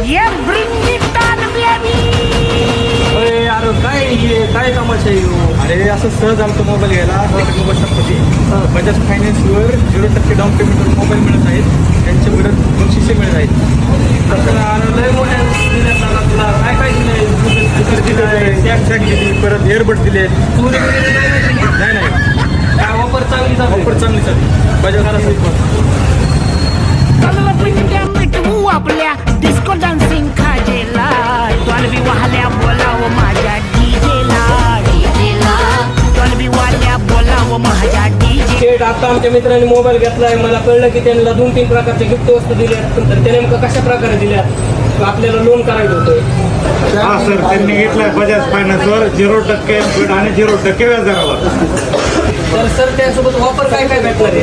Yeah, bring it on, baby. अरे काय तमाशा आहे हो? अरे असं सहज आमचा मोबाईल घ्यायला मोबाईल शॉपमध्ये बजाज फायनान्सवर 0% डाऊन पेमेंटवर मोबाईल मिळत आहेत. त्यांच्या परत बक्षिसे मिळत आहेत. लय मोठ्या दिल्यात दादा तुला. काय काय दिलं? सॅक दिली, परत एअरबड दिले. नाही काय ऑफर चांगली चालली बजाज चला पिंड्या मिटवू आपल्या डिस्को डान्सिंग खाजेला. डॉल्बी वाहल्या बोलावं माझ्या डीजेला. डॉल्बी वाहल्या बोलावं माझ्या डीजे. आता आमच्या मित्रांनी मोबाईल घेतलाय. मला कळलं की त्यांना 2-3 प्रकारचे गिफ्ट वस्तू दिल्या. तर ते नेमकं कशा प्रकारे दिल्या? आपल्याला लोन करायचं होतं. हा सर, त्यांनी घेतलाय बजाज फायनान्सवर 0% आणि 0% व्याजदरावर. तर सर त्यासोबत ऑफर काय भेटणार आहे?